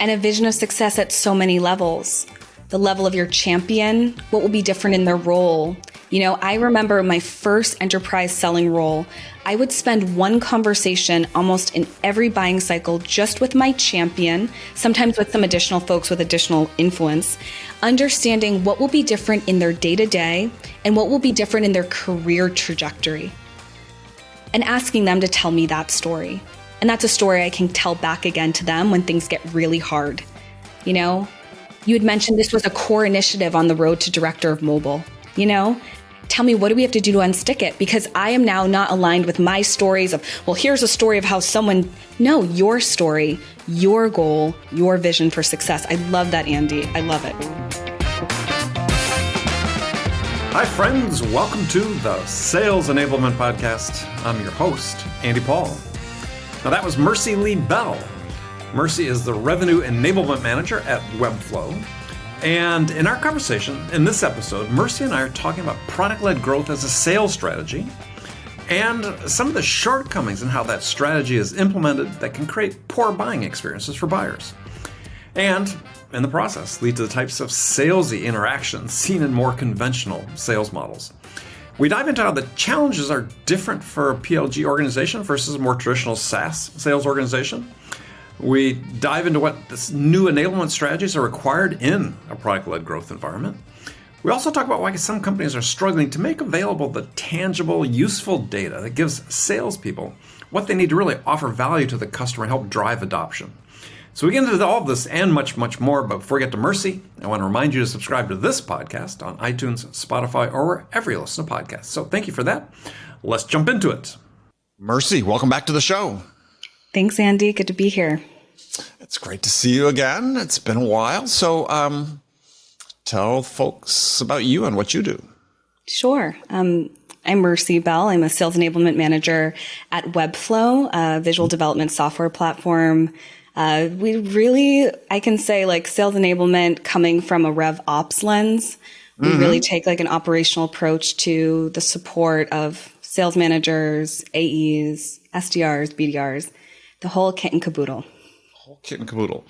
And a vision of success at so many levels. The level of your champion, what will be different in their role. I remember my first enterprise selling role, I would spend one conversation almost in every buying cycle just with my champion, sometimes with some additional folks with additional influence, understanding what will be different in their day-to-day and what will be different in their career trajectory. And asking them to tell me that story. And that's a story I can tell back again to them when things get really hard. You had mentioned this was a core initiative on the road to director of mobile. Tell me, what do we have to do to unstick it? Because I am now not aligned with my stories of, well, here's a story of how no, your story, your goal, your vision for success. I love that, Andy. I love it. Hi, friends. Welcome to the Sales Enablement Podcast. I'm your host, Andy Paul. Now, that was Mercy Lee Bell. Mercy is the Revenue Enablement Manager at Webflow. And in our conversation, in this episode, Mercy and I are talking about product-led growth as a sales strategy and some of the shortcomings in how that strategy is implemented that can create poor buying experiences for buyers. And in the process, lead to the types of salesy interactions seen in more conventional sales models. We dive into how the challenges are different for a PLG organization versus a more traditional SaaS sales organization. We dive into what this new enablement strategies are required in a product-led growth environment. We also talk about why some companies are struggling to make available the tangible, useful data that gives salespeople what they need to really offer value to the customer and help drive adoption. So we get into all of this and much, much more, but before we get to Mercy, I want to remind you to subscribe to this podcast on iTunes, Spotify, or wherever you listen to podcasts. So thank you for that. Let's jump into it. Mercy, welcome back to the show. Thanks, Andy. Good to be here. It's great to see you again. It's been a while. So tell folks about you and what you do. Sure. I'm Mercy Bell. I'm a sales enablement manager at Webflow, a visual development software platform. I can say sales enablement coming from a rev ops lens. We really take an operational approach to the support of sales managers, AEs, SDRs, BDRs, the whole kit and caboodle. Kit and caboodle.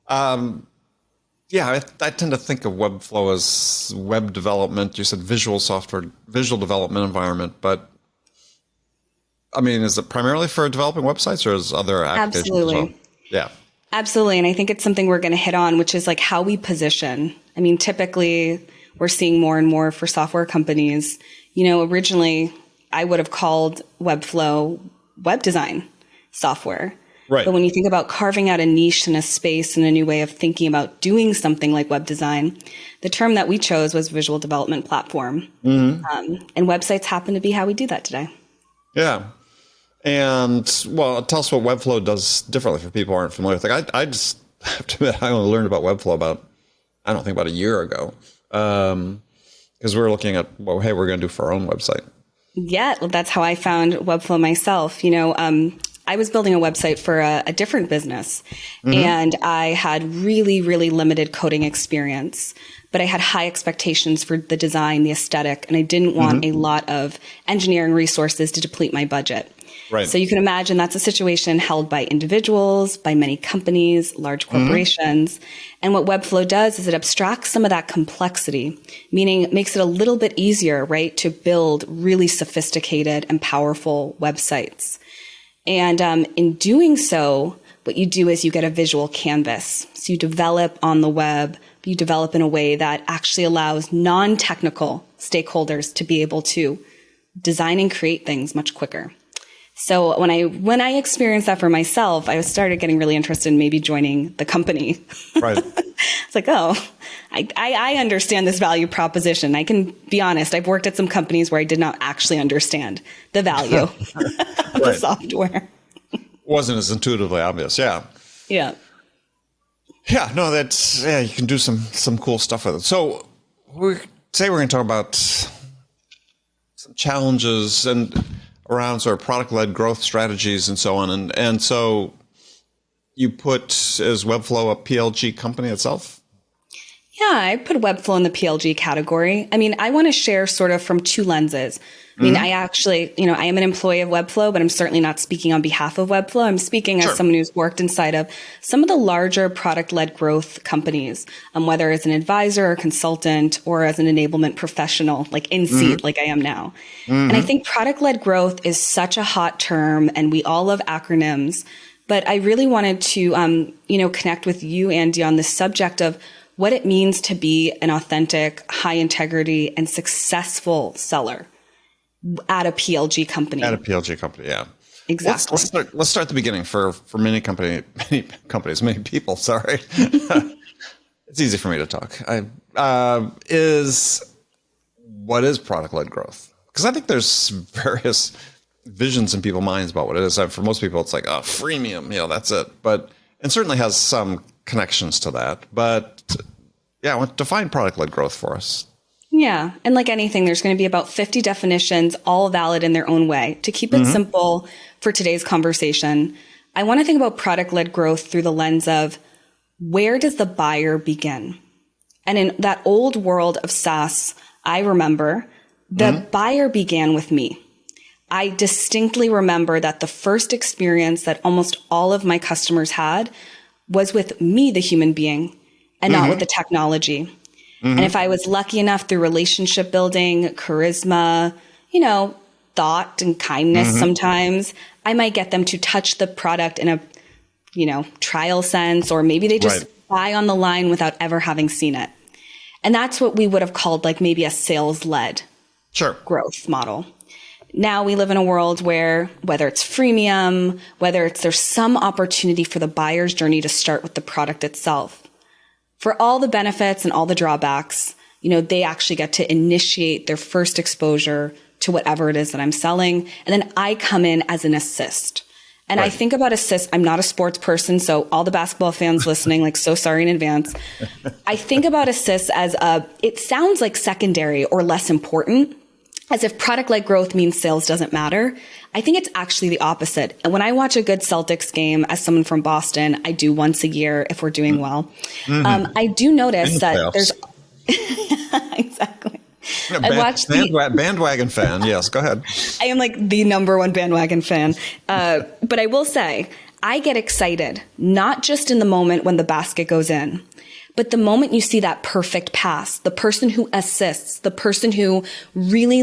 I tend to think of Webflow as web development. You said visual development environment, but is it primarily for developing websites or is other applications? Absolutely. As well? Yeah. Absolutely. And I think it's something we're going to hit on, which is how we position. Typically we're seeing more and more for software companies. Originally I would have called Webflow web design software. Right. But when you think about carving out a niche and a space and a new way of thinking about doing something like web design, the term that we chose was visual development platform. And websites happen to be how we do that today. Yeah. And tell us what Webflow does differently for people who aren't familiar with it. I just have to admit, I only learned about Webflow about a year ago. Because we were looking at, we're going to do for our own website. Yeah, well, that's how I found Webflow myself. I was building a website for a different business and I had really, really limited coding experience, but I had high expectations for the design, the aesthetic, and I didn't want a lot of engineering resources to deplete my budget. Right. So you can imagine that's a situation held by individuals, by many companies, large corporations. And what Webflow does is it abstracts some of that complexity, meaning it makes it a little bit easier, right, to build really sophisticated and powerful websites. And in doing so, what you do is you get a visual canvas. So you develop on the web, but you develop in a way that actually allows non-technical stakeholders to be able to design and create things much quicker. So when I experienced that for myself, I started getting really interested in maybe joining the company. Right. It's I understand this value proposition. I can be honest. I've worked at some companies where I did not actually understand the value of the software. Wasn't as intuitively obvious. Yeah. Yeah. Yeah. No, you can do some cool stuff with it. So today we're going to talk about some challenges and around sort of product-led growth strategies and so on. And so you put, is Webflow a PLG company itself? Yeah, I put Webflow in the PLG category. I mean, I want to share sort of from two lenses. I mean, I actually, I am an employee of Webflow, but I'm certainly not speaking on behalf of Webflow. I'm speaking as someone who's worked inside of some of the larger product-led growth companies, whether as an advisor or consultant or as an enablement professional, like in seat, like I am now. And I think product-led growth is such a hot term, and we all love acronyms. But I really wanted to, connect with you, Andy, on this subject of what it means to be an authentic, high integrity, and successful seller at a PLG company. At a PLG company, yeah. Exactly. Let's start at the beginning for many companies, many people. Sorry, it's easy for me to talk. What is product-led growth? Because I think there's various visions in people's minds about what it is. For most people, it's like, oh, freemium, that's it. But it certainly has some connections to that. But yeah, I want to define product-led growth for us. Yeah. And like anything, there's going to be about 50 definitions, all valid in their own way. To keep it simple for today's conversation, I want to think about product-led growth through the lens of where does the buyer begin? And in that old world of SaaS, I remember the buyer began with me. I distinctly remember that the first experience that almost all of my customers had was with me, the human being, and not with the technology. And if I was lucky enough through relationship building, charisma, thought and kindness sometimes, I might get them to touch the product in a, trial sense, or maybe they just buy on the line without ever having seen it. And that's what we would have called like maybe a sales-led growth model. Now we live in a world where whether it's freemium, there's some opportunity for the buyer's journey to start with the product itself. For all the benefits and all the drawbacks, they actually get to initiate their first exposure to whatever it is that I'm selling. And then I come in as an assist. And I think about assist. I'm not a sports person, so all the basketball fans listening, so sorry in advance. I think about assist as it sounds like secondary or less important, as if product-led growth means sales doesn't matter. I think it's actually the opposite. And when I watch a good Celtics game, as someone from Boston, I do once a year if we're doing well. I do notice that there's exactly. I watch bandwagon fan. Yes, go ahead. I am like the number one bandwagon fan. But I will say, I get excited, not just in the moment when the basket goes in, but the moment you see that perfect pass, the person who assists, the person who really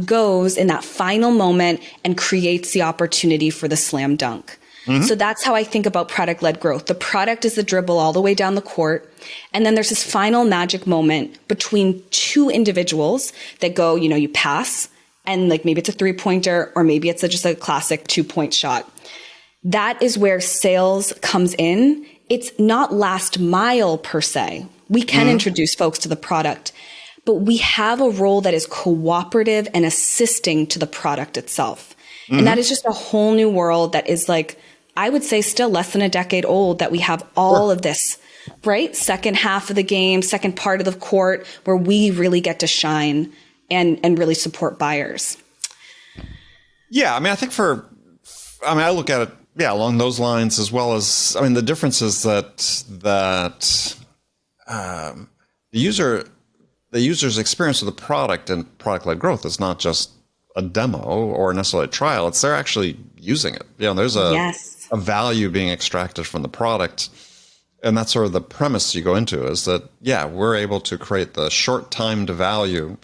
goes in that final moment and creates the opportunity for the slam dunk. So that's how I think about product-led growth. The product is the dribble all the way down the court. And then there's this final magic moment between two individuals that go, you pass and maybe it's a 3-pointer or maybe it's just a classic 2-point shot. That is where sales comes in. It's not last mile per se. We can introduce folks to the product, but we have a role that is cooperative and assisting to the product itself. And that is just a whole new world that is I would say still less than a decade old, that we have all of this, right? Second half of the game, second part of the court where we really get to shine and really support buyers. Yeah. I mean, I think I look at it, along those lines, as well as, the difference is that the user's experience with the product and product-led growth is not just a demo or necessarily a trial. They're actually using it. There's a value being extracted from the product. And that's sort of the premise you go into, is that, we're able to create the short time to value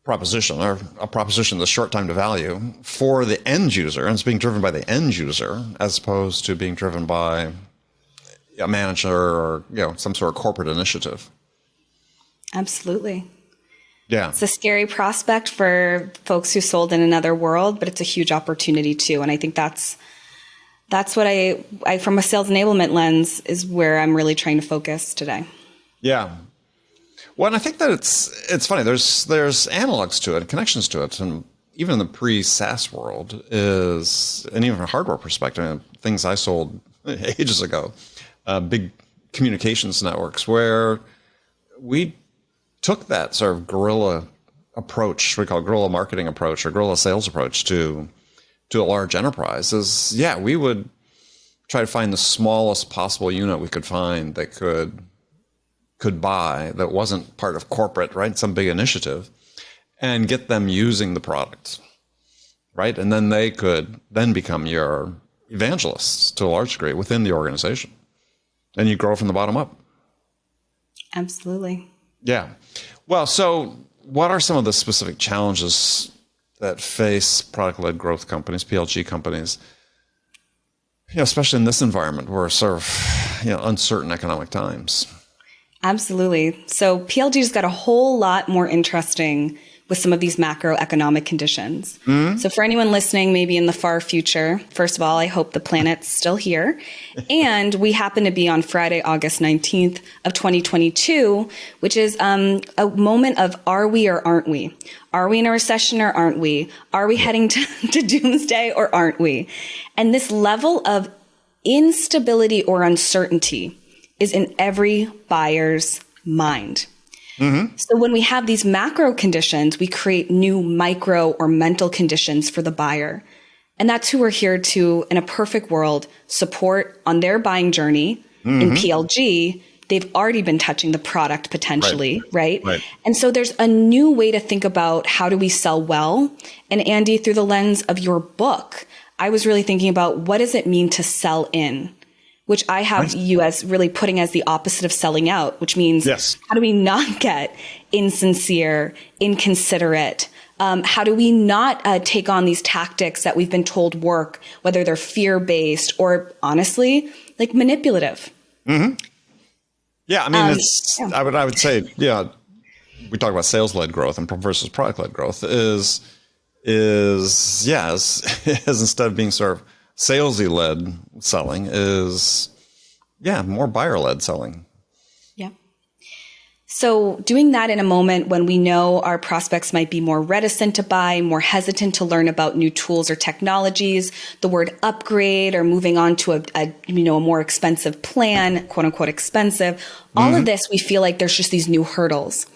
proposition, or a proposition that's short time to value for the end user, and it's being driven by the end user as opposed to being driven by a manager or some sort of corporate initiative. Absolutely. Yeah, it's a scary prospect for folks who sold in another world, but it's a huge opportunity too. And I think that's what I from a sales enablement lens is where I'm really trying to focus today. Yeah. Well, and I think that it's funny. There's analogs to it, connections to it, and even in the pre-SaaS world and even from a hardware perspective, things I sold ages ago, big communications networks, where we took that sort of guerrilla approach, we call guerrilla marketing approach or guerrilla sales approach to a large enterprise. We would try to find the smallest possible unit we could find that could could buy that wasn't part of corporate, right? Some big initiative, and get them using the products, right? And then they could then become your evangelists to a large degree within the organization. And you grow from the bottom up. Absolutely. Yeah. Well, so what are some of the specific challenges that face product-led growth companies, PLG companies, especially in this environment where sort of, uncertain economic times? Absolutely. So PLG's got a whole lot more interesting with some of these macroeconomic conditions. So for anyone listening, maybe in the far future, first of all, I hope the planet's still here. And we happen to be on Friday, August 19th of 2022, which is a moment of are we or aren't we? Are we in a recession or aren't we? Are we heading to doomsday or aren't we? And this level of instability or uncertainty is in every buyer's mind. So when we have these macro conditions, we create new micro or mental conditions for the buyer. And that's who we're here to, in a perfect world, support on their buying journey. In PLG, they've already been touching the product potentially, right? And so there's a new way to think about how do we sell well. And Andy, through the lens of your book, I was really thinking about what does it mean to sell in? Which I have you as really putting as the opposite of selling out, which means how do we not get insincere, inconsiderate? How do we not take on these tactics that we've been told work, whether they're fear-based or honestly, like manipulative? Yeah, I mean, I would say, we talk about sales-led growth and versus product-led growth is instead of being sort of salesy-led selling is, more buyer-led selling. Yeah. So doing that in a moment when we know our prospects might be more reticent to buy, more hesitant to learn about new tools or technologies, the word upgrade or moving on to a more expensive plan, quote unquote expensive, all of this, we feel like there's just these new hurdles.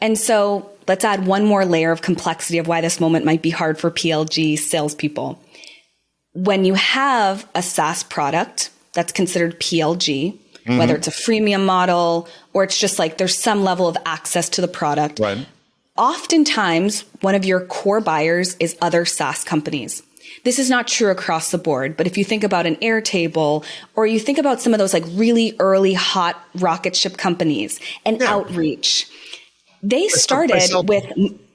And so let's add one more layer of complexity of why this moment might be hard for PLG salespeople. When you have a SaaS product that's considered PLG, whether it's a freemium model or it's just like there's some level of access to the product, oftentimes one of your core buyers is other SaaS companies. This is not true across the board, but if you think about an Airtable or you think about some of those like really early hot rocket ship companies and Outreach, they started with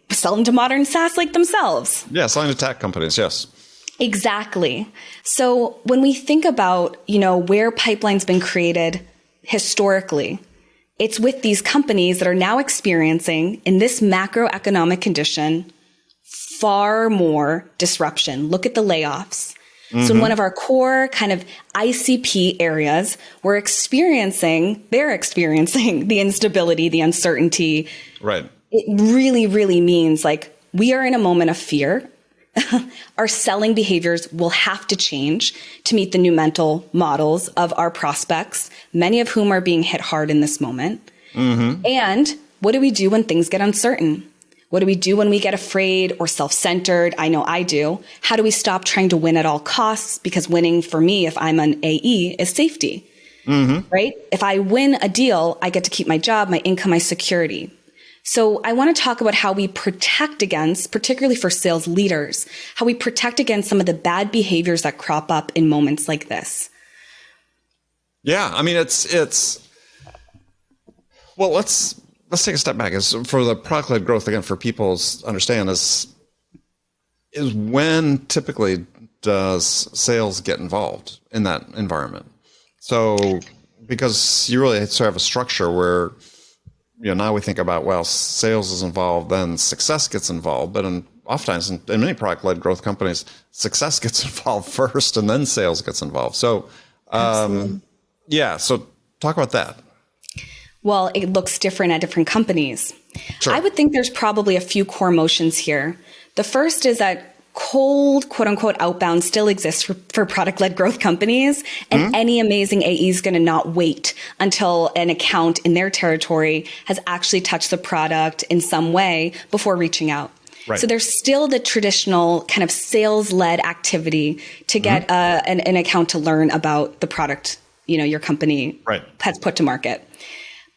selling to modern SaaS like themselves. Yeah, selling to tech companies, yes. Exactly. So when we think about, where pipeline's been created historically, it's with these companies that are now experiencing in this macroeconomic condition far more disruption. Look at the layoffs. So in one of our core kind of ICP areas, they're experiencing the instability, the uncertainty. Right. It really, really means like we are in a moment of fear. Our selling behaviors will have to change to meet the new mental models of our prospects, many of whom are being hit hard in this moment. And what do we do when things get uncertain? What do we do when we get afraid or self-centered? I know I do. How do we stop trying to win at all costs? Because winning for me, if I'm an AE, is safety, right? If I win a deal, I get to keep my job, my income, my security. So I want to talk about how we protect against, particularly for sales leaders, how we protect against some of the bad behaviors that crop up in moments like this. Yeah, I mean, well, let's take a step back. Is for the product-led growth, again, for people to understand is when typically does sales get involved in that environment? So because you really sort of have a structure where now we think about, well, sales is involved, then success gets involved. But oftentimes in many product-led growth companies, success gets involved first and then sales gets involved. So, so talk about that. Well, it looks different at different companies. Sure. I would think there's probably a few core motions here. The first is that cold, quote unquote, outbound still exists for product-led growth companies. And any amazing AE is going to not wait until an account in their territory has actually touched the product in some way before reaching out. Right. So there's still the traditional kind of sales-led activity to get an account to learn about the product, your company has put to market.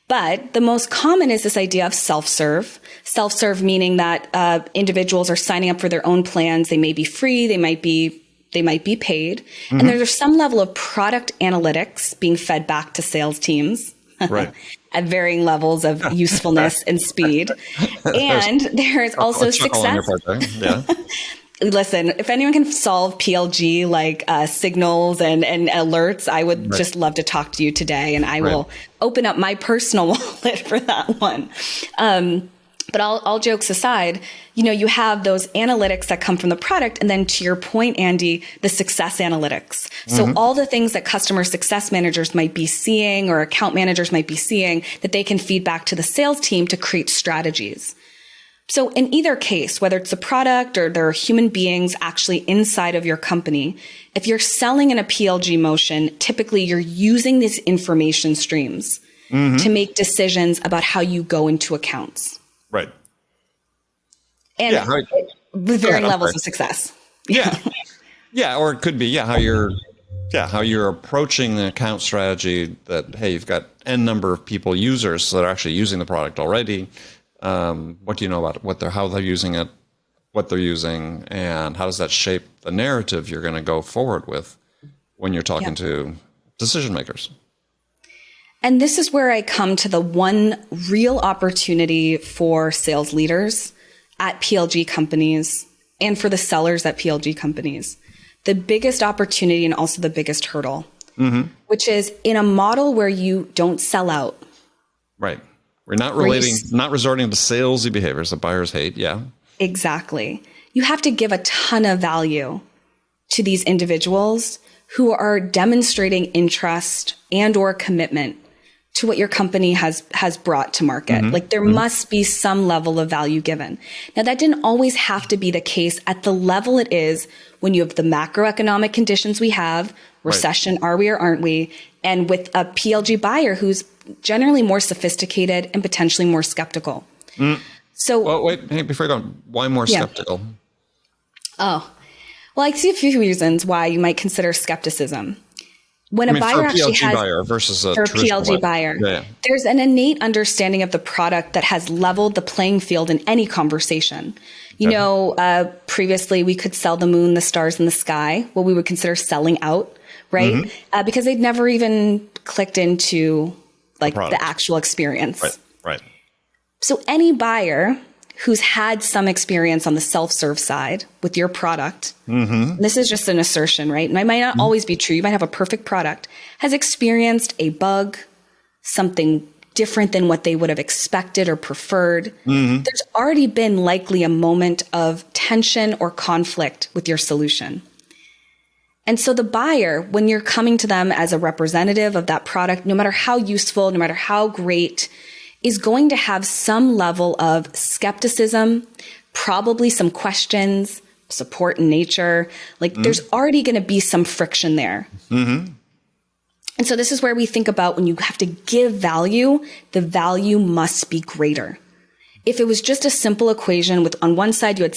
But the most common is this idea of self-serve. Self-serve meaning that individuals are signing up for their own plans. They may be free, they might be paid. Mm-hmm. And there's some level of product analytics being fed back to sales teams. Right. At varying levels of usefulness and speed. And there's also success. Yeah. Listen, if anyone can solve PLG like signals and alerts, I would just love to talk to you today, and I will open up my personal wallet for that one. But all jokes aside, you have those analytics that come from the product. And then to your point, Andy, the success analytics. So all the things that customer success managers might be seeing or account managers might be seeing that they can feed back to the sales team to create strategies. So in either case, whether it's a product or there are human beings actually inside of your company, if you're selling in a PLG motion, typically you're using these information streams to make decisions about how you go into accounts. Right. And with varying levels of success. Yeah. Yeah. Or it could be, how you're approaching the account strategy that, hey, you've got N number of users that are actually using the product already. What do you know about it, how they're using it, what they're using, and how does that shape the narrative you're going to go forward with when you're talking to decision makers? And this is where I come to the one real opportunity for sales leaders at PLG companies and for the sellers at PLG companies. The biggest opportunity and also the biggest hurdle, which is in a model where you don't sell out. Right. We're not not resorting to salesy behaviors that buyers hate. Yeah. Exactly. You have to give a ton of value to these individuals who are demonstrating interest and or commitment to what your company has brought to market. Like there must be some level of value given. Now that didn't always have to be the case at the level it is when you have the macroeconomic conditions we have, recession, are we or aren't we? And with a PLG buyer who's generally more sophisticated and potentially more skeptical. So, well, wait, hey, before you go, why more skeptical? Oh, well, I see a few reasons why you might consider skepticism. When a buyer actually has buyer versus a PLG buyer, there's an innate understanding of the product that has leveled the playing field in any conversation. Previously we could sell the moon, the stars, and the sky, what we would consider selling out, right? Because they'd never even clicked into like the actual experience. Right. So any buyer who's had some experience on the self-serve side with your product, this is just an assertion, right? And it might not always be true. You might have a perfect product, has experienced a bug, something different than what they would have expected or preferred. There's already been likely a moment of tension or conflict with your solution. And so the buyer, when you're coming to them as a representative of that product, no matter how useful, no matter how great, is going to have some level of skepticism, probably some questions, support in nature. Like there's already going to be some friction there. And so this is where we think about when you have to give value, the value must be greater. If it was just a simple equation with on one side you had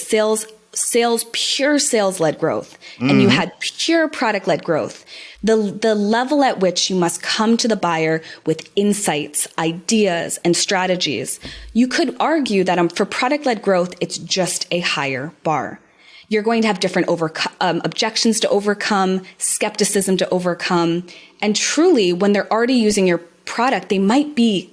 pure sales-led growth, and you had pure product-led growth, the level at which you must come to the buyer with insights, ideas, and strategies, you could argue that for product-led growth, it's just a higher bar. You're going to have different objections to overcome, skepticism to overcome, and truly, when they're already using your product, they might be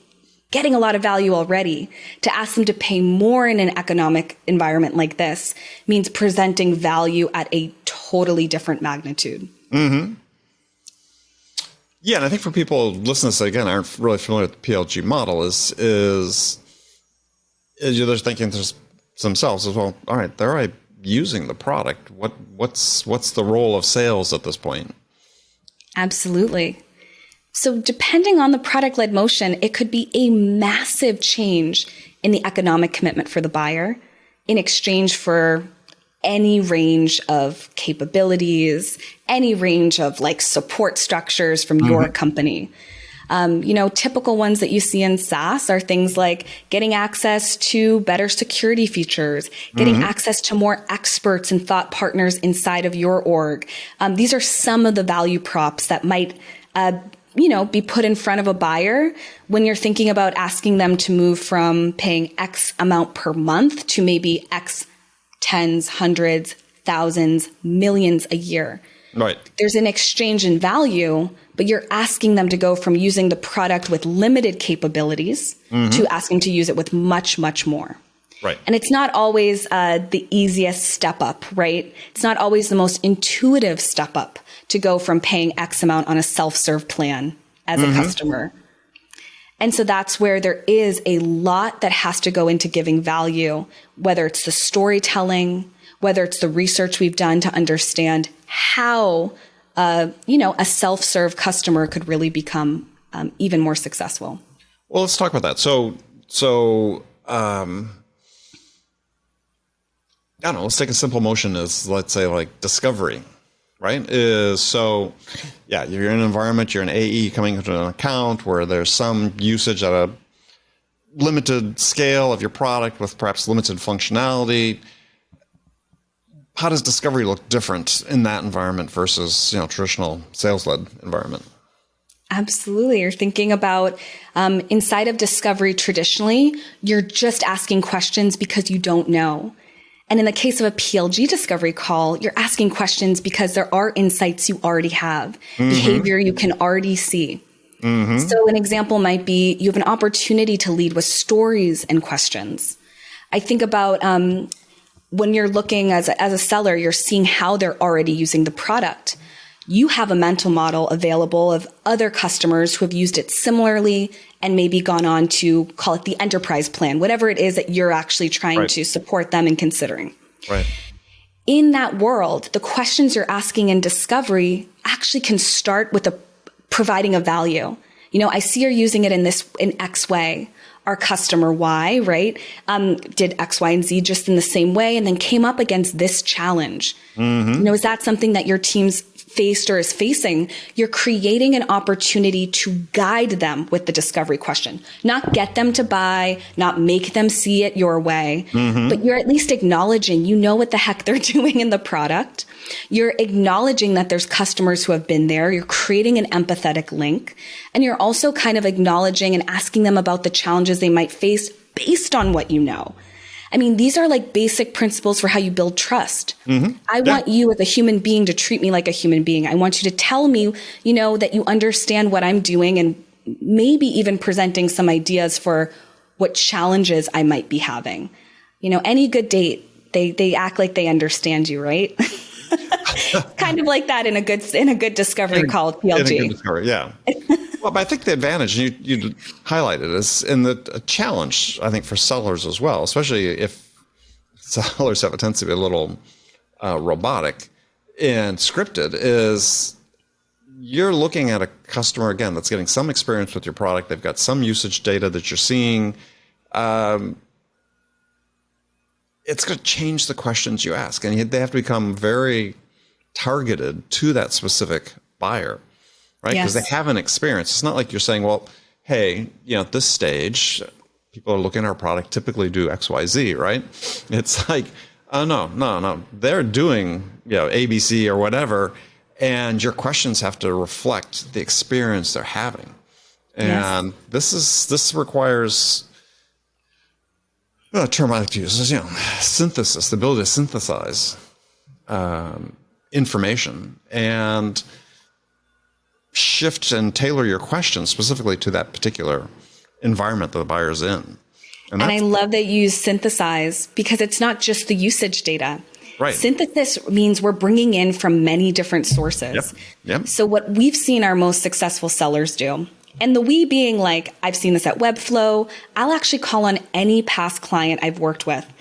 getting a lot of value already. To ask them to pay more in an economic environment like this means presenting value at a totally different magnitude. Yeah, and I think for people listening to this, again, aren't really familiar with the PLG model, is they're thinking to themselves as well, all right, they're already using the product. What's the role of sales at this point? Absolutely. So depending on the product-led motion, it could be a massive change in the economic commitment for the buyer in exchange for any range of capabilities, any range of like support structures from your company. Typical ones that you see in SaaS are things like getting access to better security features, getting access to more experts and thought partners inside of your org. These are some of the value props that might be put in front of a buyer when you're thinking about asking them to move from paying X amount per month to maybe X tens, hundreds, thousands, millions a year. Right. There's an exchange in value, but you're asking them to go from using the product with limited capabilities to asking to use it with much, much more. Right. And it's not always the easiest step up, right? It's not always the most intuitive step up to go from paying X amount on a self-serve plan as a customer. And so that's where there is a lot that has to go into giving value, whether it's the storytelling, whether it's the research we've done to understand how, a self-serve customer could really become even more successful. Well, let's talk about that. I don't know, let's take a simple motion as, let's say, like discovery, right? You're in an environment, you're an AE coming into an account where there's some usage at a limited scale of your product with perhaps limited functionality. How does discovery look different in that environment versus, traditional sales-led environment? Absolutely. You're thinking about inside of discovery traditionally, you're just asking questions because you don't know. And in the case of a PLG discovery call, you're asking questions because there are insights you already have, behavior you can already see. So an example might be you have an opportunity to lead with stories and questions. I think about when you're looking as a seller, you're seeing how they're already using the product. You have a mental model available of other customers who have used it similarly and maybe gone on to call it the enterprise plan, whatever it is that you're actually trying to support them in considering. Right. In that world, the questions you're asking in discovery actually can start with providing a value. I see you're using it in X way. Our customer Y, right, did X, Y, and Z just in the same way and then came up against this challenge. Is that something that your team's faced or is facing? You're creating an opportunity to guide them with the discovery question, not get them to buy, not make them see it your way, but you're at least acknowledging, what the heck they're doing in the product. You're acknowledging that there's customers who have been there. You're creating an empathetic link. And you're also kind of acknowledging and asking them about the challenges they might face based on what you know. I mean, these are like basic principles for how you build trust. I want you as a human being to treat me like a human being. I want you to tell me, that you understand what I'm doing and maybe even presenting some ideas for what challenges I might be having. Any good date, they act like they understand you, right? Kind of like that in a good discovery call, PLG. In a good discovery, yeah. Well, but I think the advantage you highlighted is in the challenge, I think, for sellers as well, especially if sellers have a tendency to be a little robotic and scripted, is you're looking at a customer, again, that's getting some experience with your product. They've got some usage data that you're seeing. It's going to change the questions you ask, and they have to become very targeted to that specific buyer. Right? Because they have an experience. It's not like you're saying, well, hey, at this stage, people are looking at our product, typically do X, Y, Z, right? It's like, oh, no. They're doing, ABC or whatever. And your questions have to reflect the experience they're having. And this requires a term I like to use is, synthesis, the ability to synthesize information and shift and tailor your questions specifically to that particular environment that the buyer's in. And I love that you use synthesize because it's not just the usage data. Right. Synthesis means we're bringing in from many different sources. Yep. So what we've seen our most successful sellers do, and the we being like, I've seen this at Webflow, I'll actually call on any past client I've worked with.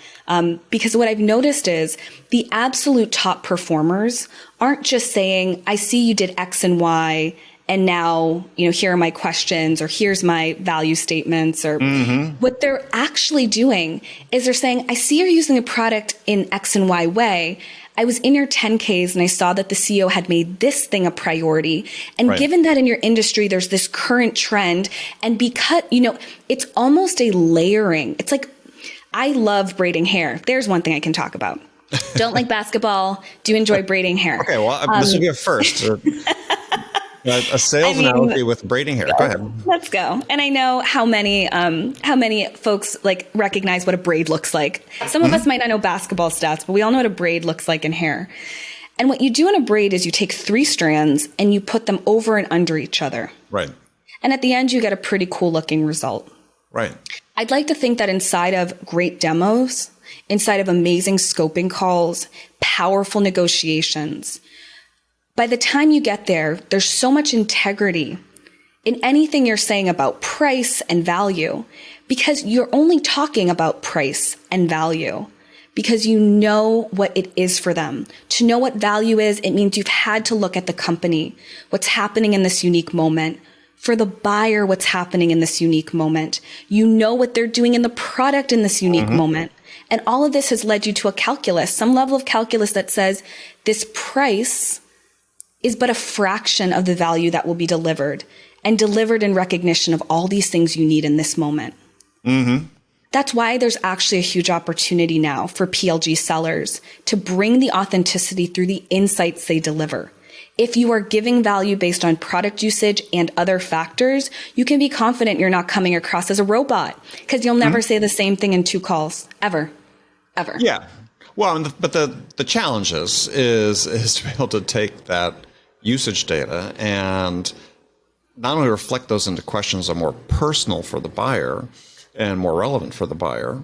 Because what I've noticed is the absolute top performers aren't just saying, I see you did X and Y, and now, here are my questions, or here's my value statements, or what they're actually doing is they're saying, I see you're using a product in X and Y way. I was in your 10Ks and I saw that the CEO had made this thing a priority. And given that in your industry, there's this current trend, and because, it's almost a layering. It's like, I love braiding hair. There's one thing I can talk about. Don't like basketball. Do enjoy braiding hair. Okay, well, this would be a first. A sales analogy with braiding hair. Go ahead. Let's go. And I know how many folks like recognize what a braid looks like. Some of us might not know basketball stats, but we all know what a braid looks like in hair. And what you do in a braid is you take 3 strands and you put them over and under each other. Right. And at the end, you get a pretty cool looking result. Right. I'd like to think that inside of great demos, inside of amazing scoping calls, powerful negotiations, by the time you get there, there's so much integrity in anything you're saying about price and value, because you're only talking about price and value because you know what it is for them. To know what value is, it means you've had to look at the company, what's happening in this unique moment. For the buyer, what's happening in this unique moment. You know what they're doing in the product in this unique moment. And all of this has led you to a calculus, some level of calculus that says this price is but a fraction of the value that will be delivered, and delivered in recognition of all these things you need in this moment. That's why there's actually a huge opportunity now for PLG sellers to bring the authenticity through the insights they deliver. If you are giving value based on product usage and other factors, you can be confident you're not coming across as a robot, because you'll never say the same thing in 2 calls, ever. Yeah. Well, but the challenge is to be able to take that usage data and not only reflect those into questions that are more personal for the buyer and more relevant for the buyer,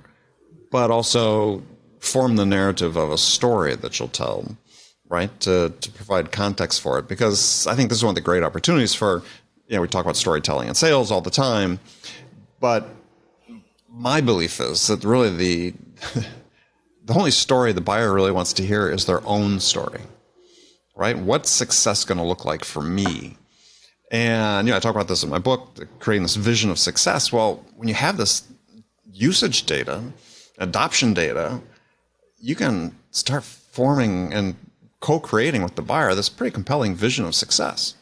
but also form the narrative of a story that you'll tell, right? To provide context for it. Because I think this is one of the great opportunities for, we talk about storytelling and sales all the time, but my belief is that really the only story the buyer really wants to hear is their own story, right? What's success going to look like for me? And, I talk about this in my book, creating this vision of success. Well, when you have this usage data, adoption data, you can start forming and co-creating with the buyer this pretty compelling vision of success.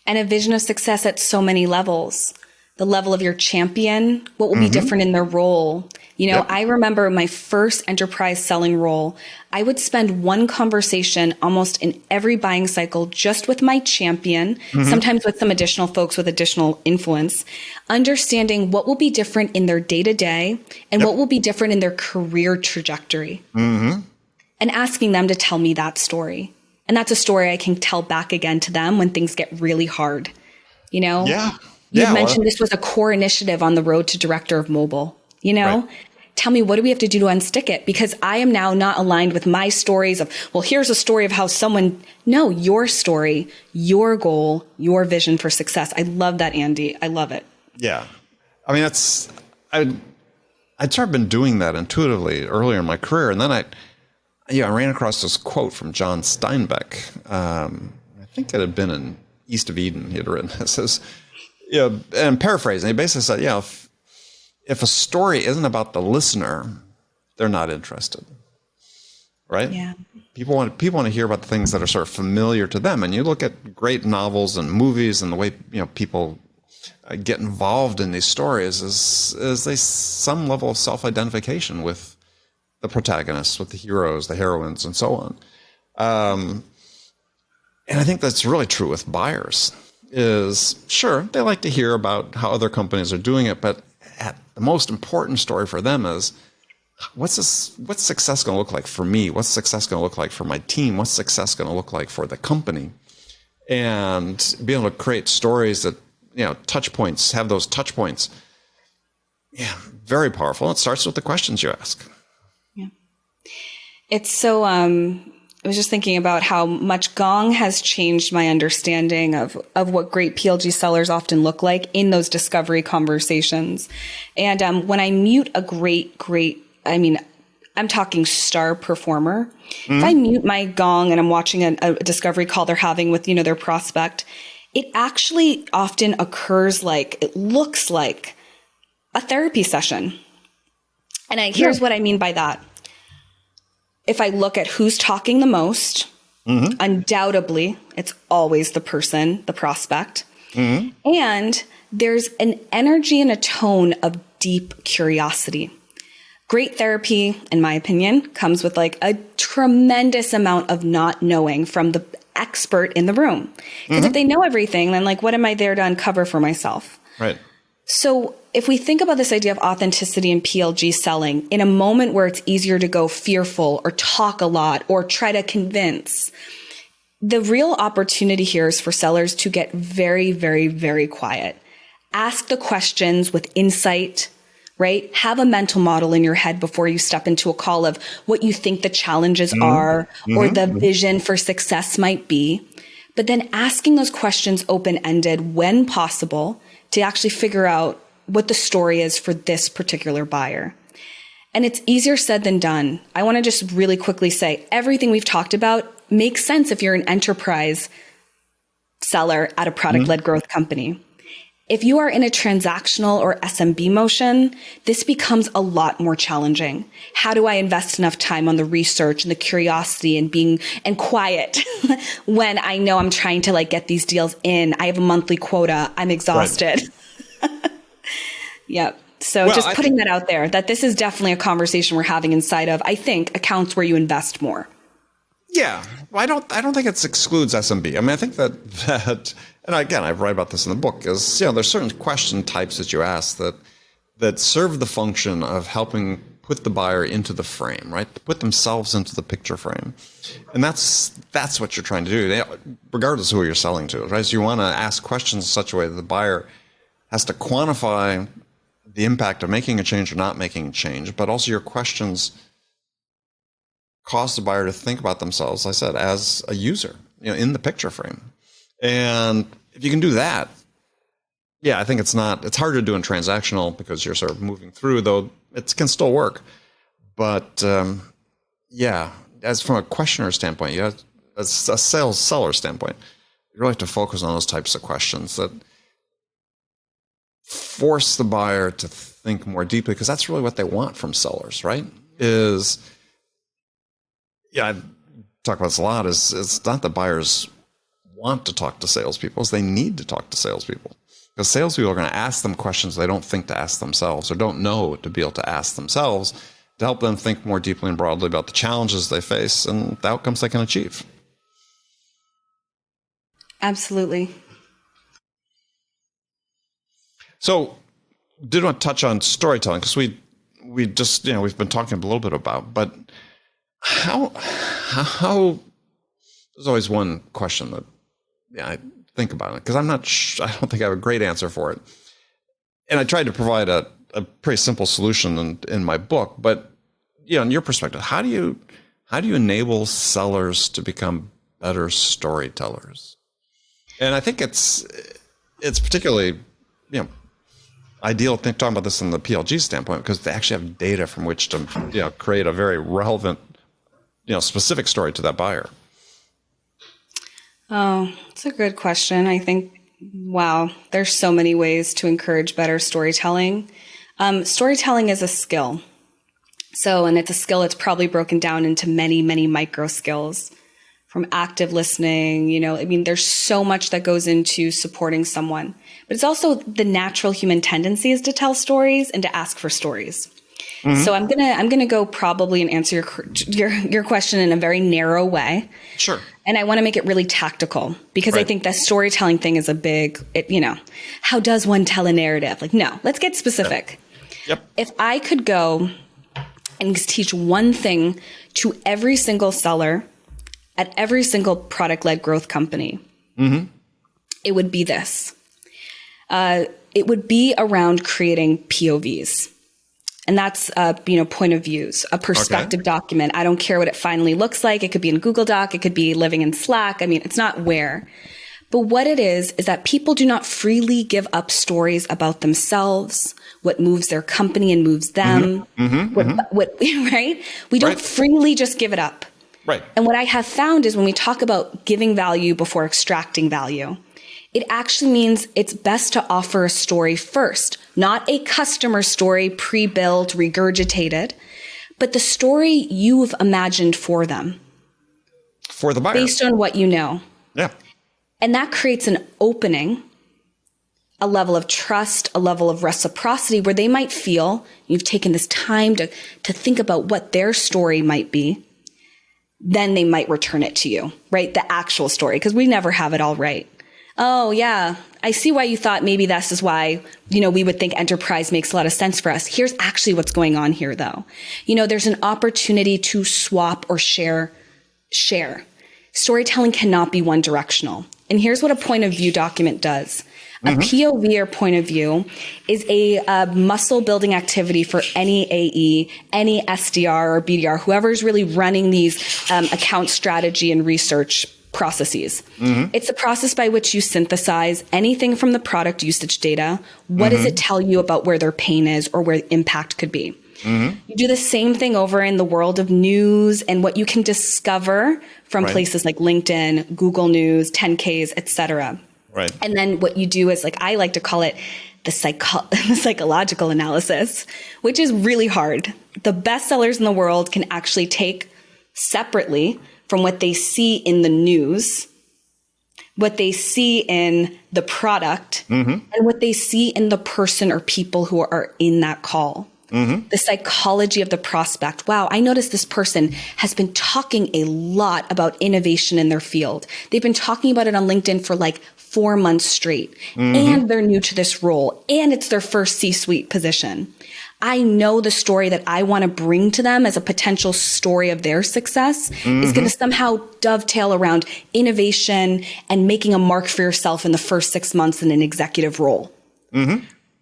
And a vision of success at so many levels. The level of your champion, what will be different in their role. I remember my first enterprise selling role, I would spend one conversation almost in every buying cycle just with my champion, sometimes with some additional folks with additional influence, understanding what will be different in their day-to-day and what will be different in their career trajectory. And asking them to tell me that story. And that's a story I can tell back again to them when things get really hard. Yeah. You mentioned this was a core initiative on the road to director of mobile. Right. Tell me, what do we have to do to unstick it? Because I am now not aligned with my stories of, well, here's a story of how no, your story, your goal, your vision for success. I love that, Andy. I love it. Yeah. I mean, I'd sort of been doing that intuitively earlier in my career. And then I ran across this quote from John Steinbeck. I think it had been in East of Eden. He had written it. It says, and paraphrasing, he basically said, if a story isn't about the listener, they're not interested. Right? Yeah. People want to hear about the things that are sort of familiar to them. And you look at great novels and movies and the way, people get involved in these stories is they some level of self-identification with the protagonists, with the heroes, the heroines, and so on. And I think that's really true with buyers. Is sure, they like to hear about how other companies are doing it, but the most important story for them is what's success going to look like for me? What's success going to look like for my team? What's success going to look like for the company? And being able to create stories that, touch points, have those touch points. Yeah, very powerful. It starts with the questions you ask. Yeah. It's so, I was just thinking about how much Gong has changed my understanding of what great PLG sellers often look like in those discovery conversations. And when I mute a great, I'm talking star performer. If I mute my Gong and I'm watching a discovery call they're having with, their prospect, it actually often occurs it looks like a therapy session. And here's what I mean by that. If I look at who's talking the most, undoubtedly, it's always the person, the prospect. And there's an energy and a tone of deep curiosity. Great therapy, in my opinion, comes with a tremendous amount of not knowing from the expert in the room. Because if they know everything, then like, what am I there to uncover for myself? Right. So if we think about this idea of authenticity and PLG selling in a moment where it's easier to go fearful or talk a lot or try to convince, the real opportunity here is for sellers to get very, very, very quiet. Ask the questions with insight, right? Have a mental model in your head before you step into a call of what you think the challenges are or the vision for success might be. But then asking those questions open-ended when possible to actually figure out what the story is for this particular buyer. And it's easier said than done. I want to just really quickly say everything we've talked about makes sense if you're an enterprise seller at a product-led growth company. If you are in a transactional or SMB motion, this becomes a lot more challenging. How do I invest enough time on the research and the curiosity and being and quiet when I know I'm trying to like get these deals in? I have a monthly quota. I'm exhausted. Right. Yep. So well, just putting that out there, that this is definitely a conversation we're having inside of, I think, accounts where you invest more. Yeah. Well, I don't think it excludes SMB. I mean, I think that and again, I write about this in the book, is, there's certain question types that you ask that serve the function of helping put the buyer into the frame, right? To put themselves into the picture frame. And that's what you're trying to do, regardless of who you're selling to, right? So you want to ask questions in such a way that the buyer has to quantify the impact of making a change or not making a change, but also your questions cause the buyer to think about themselves, I said, as a user, in the picture frame. And if you can do that, I think it's hard to do in transactional because you're sort of moving through, though it can still work. But as from a questioner standpoint, as a sales seller standpoint, you really have to focus on those types of questions that force the buyer to think more deeply, because that's really what they want from sellers, right? I talk about this a lot, it's not the buyers want to talk to salespeople, they need to talk to salespeople. Because salespeople are going to ask them questions they don't think to ask themselves or don't know to be able to ask themselves to help them think more deeply and broadly about the challenges they face and the outcomes they can achieve. Absolutely. So, did want to touch on storytelling, because we just, we've been talking a little bit about, but how there's always one question that I think about it, because I don't think I have a great answer for it. And I tried to provide a pretty simple solution in my book, but in your perspective, how do you enable sellers to become better storytellers? And I think it's particularly, ideal talking about this from the PLG standpoint, because they actually have data from which to create a very relevant, specific story to that buyer. Oh, it's a good question. I think, wow, there's so many ways to encourage better storytelling. Storytelling is a skill. And it's a skill that's probably broken down into many, many micro skills, from active listening, there's so much that goes into supporting someone, but it's also the natural human tendency is to tell stories and to ask for stories. Mm-hmm. So I'm gonna go probably and answer your question in a very narrow way. Sure. And I want to make it really tactical, because I think that storytelling thing is a big, how does one tell a narrative? Like, no, let's get specific. Yep. If I could go and teach one thing to every single seller at every single product-led growth company, it would be this. It would be around creating POVs. And that's, point of views, a perspective document. I don't care what it finally looks like. It could be in Google Doc. It could be living in Slack. It's not where. But what it is that people do not freely give up stories about themselves, what moves their company and moves them, right? We don't freely just give it up. Right. And what I have found is when we talk about giving value before extracting value, it actually means it's best to offer a story first, not a customer story pre-built, regurgitated, but the story you've imagined for them. For the buyer. Based on what you know. Yeah. And that creates an opening, a level of trust, a level of reciprocity where they might feel you've taken this time to think about what their story might be. then they might return it to you, right? The actual story, because we never have it all right. Oh, yeah, I see why you thought maybe this is why, we would think enterprise makes a lot of sense for us. Here's actually what's going on here, though. There's an opportunity to swap or share. Storytelling cannot be one directional. And here's what a point of view document does. A POV or point of view is a muscle building activity for any AE, any SDR or BDR, whoever's really running these account strategy and research processes. It's a process by which you synthesize anything from the product usage data. What does it tell you about where their pain is or where impact could be? You do the same thing over in the world of news and what you can discover from places like LinkedIn, Google News, 10Ks, etc. Right. And then what you do is, I like to call it the psychological analysis, which is really hard. The best sellers in the world can actually take separately from what they see in the news, what they see in the product, and what they see in the person or people who are in that call. The psychology of the prospect. Wow, I noticed this person has been talking a lot about innovation in their field. They've been talking about it on LinkedIn for 4 months straight. And they're new to this role. And it's their first C-suite position. I know the story that I want to bring to them as a potential story of their success is going to somehow dovetail around innovation and making a mark for yourself in the first 6 months in an executive role.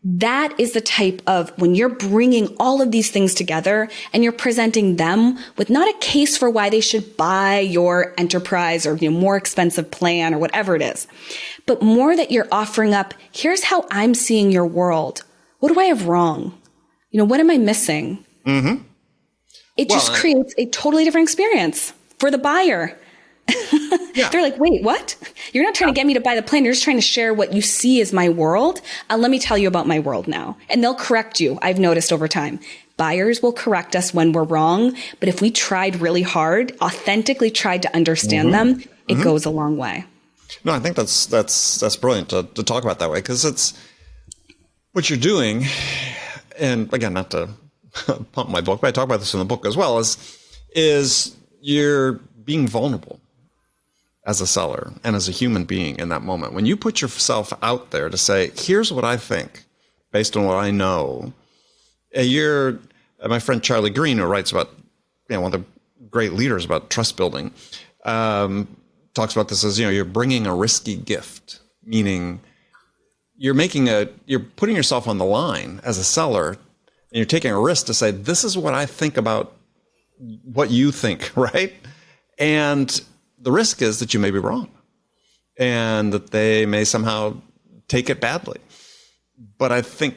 That is the type of, when you're bringing all of these things together and you're presenting them with not a case for why they should buy your enterprise or more expensive plan or whatever it is, but more that you're offering up, here's how I'm seeing your world. What do I have wrong? What am I missing? It just creates a totally different experience for the buyer. They're like, wait, what? You're not trying to get me to buy the plan. You're just trying to share what you see as my world. Let me tell you about my world now. And they'll correct you. I've noticed over time. Buyers will correct us when we're wrong. But if we tried really hard, authentically tried to understand them, it goes a long way. No, I think that's brilliant to talk about that way, because it's what you're doing. And again, not to pump my book, but I talk about this in the book as well, is you're being vulnerable as a seller and as a human being in that moment. When you put yourself out there to say, here's what I think based on what I know, my friend Charlie Green, who writes about, one of the great leaders about trust building, talks about this as, you're bringing a risky gift, meaning you're putting yourself on the line as a seller, and you're taking a risk to say, this is what I think about what you think, right? And the risk is that you may be wrong and that they may somehow take it badly. But I think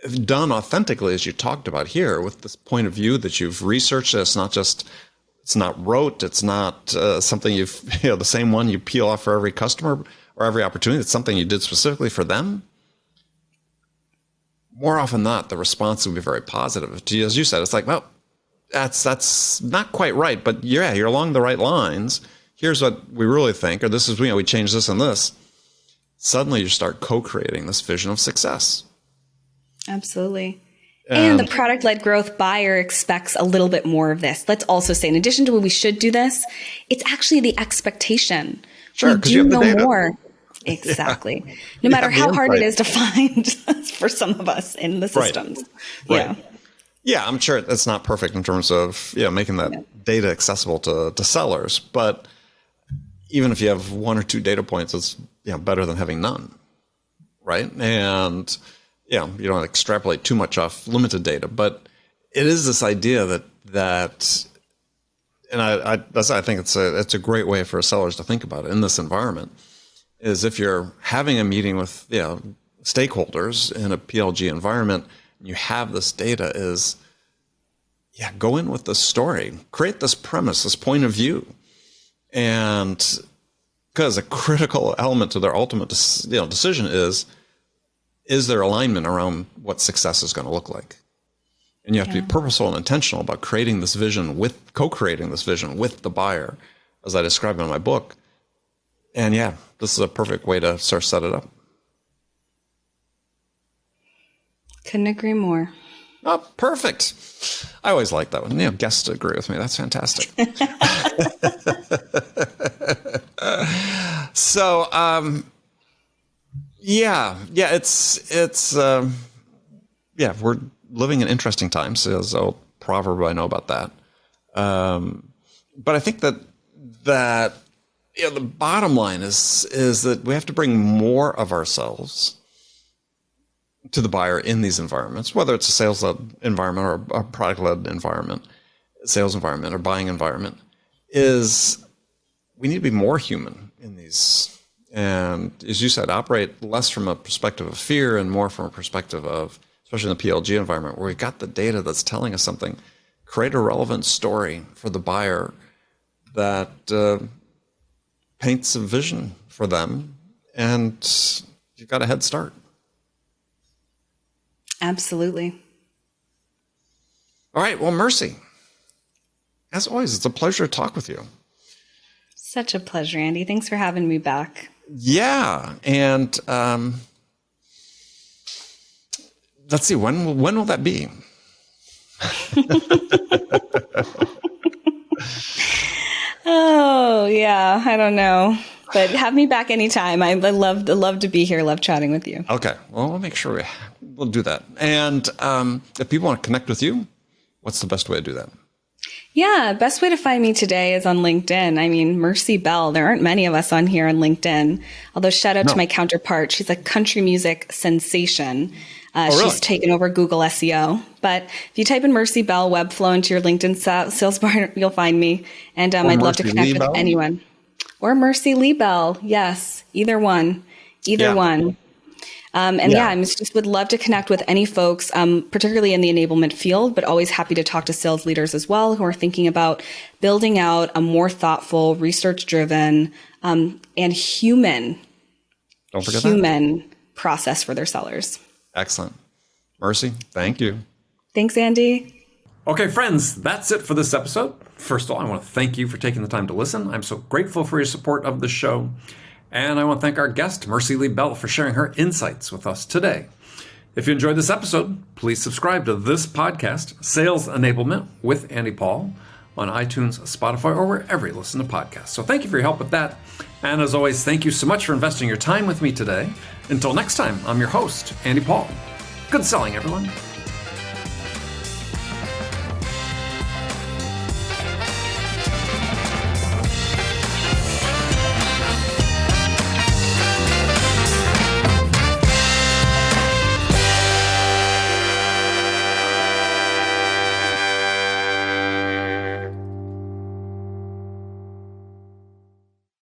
if done authentically, as you talked about here, with this point of view that you've researched, it's not rote, it's not something the same one you peel off for every customer or every opportunity. It's something you did specifically for them. More often than not, the response will be very positive. As you said, it's like, well, that's not quite right, but you're along the right lines. Here's what we really think, or this is, we changed this and this. Suddenly you start co-creating this vision of success. Absolutely. And the product-led growth buyer expects a little bit more of this. Let's also say, in addition to when we should do this, it's actually the expectation. Sure, we do know more. Exactly. Yeah. No matter how hard it is to find for some of us in the systems. Right. Yeah. Yeah, I'm sure it's not perfect in terms of making that data accessible to sellers, but even if you have one or two data points, it's better than having none, right? And you don't extrapolate too much off limited data, but it is this idea that, and I think it's a great way for sellers to think about it in this environment, is if you're having a meeting with stakeholders in a PLG environment, you have this data, is go in with this story, create this premise, this point of view, and because a critical element to their ultimate decision is there alignment around what success is going to look like. And you have to be purposeful and intentional about creating this vision co-creating this vision with the buyer, as I describe in my book. And this is a perfect way to sort of set it up. Couldn't agree more. Oh, perfect. I always like that one. You know, guests agree with me. That's fantastic. So, we're living in interesting times. There's an old proverb, I know about that. But I think that the bottom line is that we have to bring more of ourselves to the buyer in these environments, whether it's a sales-led environment or a product-led environment, sales environment or buying environment, is we need to be more human in these. And as you said, operate less from a perspective of fear and more from a perspective of, especially in the PLG environment, where we've got the data that's telling us something, create a relevant story for the buyer that paints a vision for them, and you've got a head start. Absolutely. All right. Well, Mercy, as always, it's a pleasure to talk with you. Such a pleasure, Andy. Thanks for having me back. Yeah. And let's see, when will that be? Oh, yeah. I don't know. But have me back anytime. I love to be here. Love chatting with you. Okay. Well, we'll make sure we'll do that. And if people want to connect with you, what's the best way to do that? Yeah, best way to find me today is on LinkedIn. I mean, Mercy Bell. There aren't many of us on here on LinkedIn. Although shout out to my counterpart. She's a country music sensation. Really? She's taken over Google SEO. But if you type in Mercy Bell Webflow into your LinkedIn sales bar, you'll find me. And I'd love to connect with anyone. Or Mercy Lee Bell. Yes, either one. Either one. I just would love to connect with any folks, particularly in the enablement field, but always happy to talk to sales leaders as well who are thinking about building out a more thoughtful, research-driven, and human process for their sellers. Excellent. Mercy, thank you. Thanks, Andy. Okay, friends, that's it for this episode. First of all, I want to thank you for taking the time to listen. I'm so grateful for your support of the show. And I want to thank our guest, Mercy Lee Bell, for sharing her insights with us today. If you enjoyed this episode, please subscribe to this podcast, Sales Enablement with Andy Paul, on iTunes, Spotify, or wherever you listen to podcasts. So thank you for your help with that. And as always, thank you so much for investing your time with me today. Until next time, I'm your host, Andy Paul. Good selling, everyone.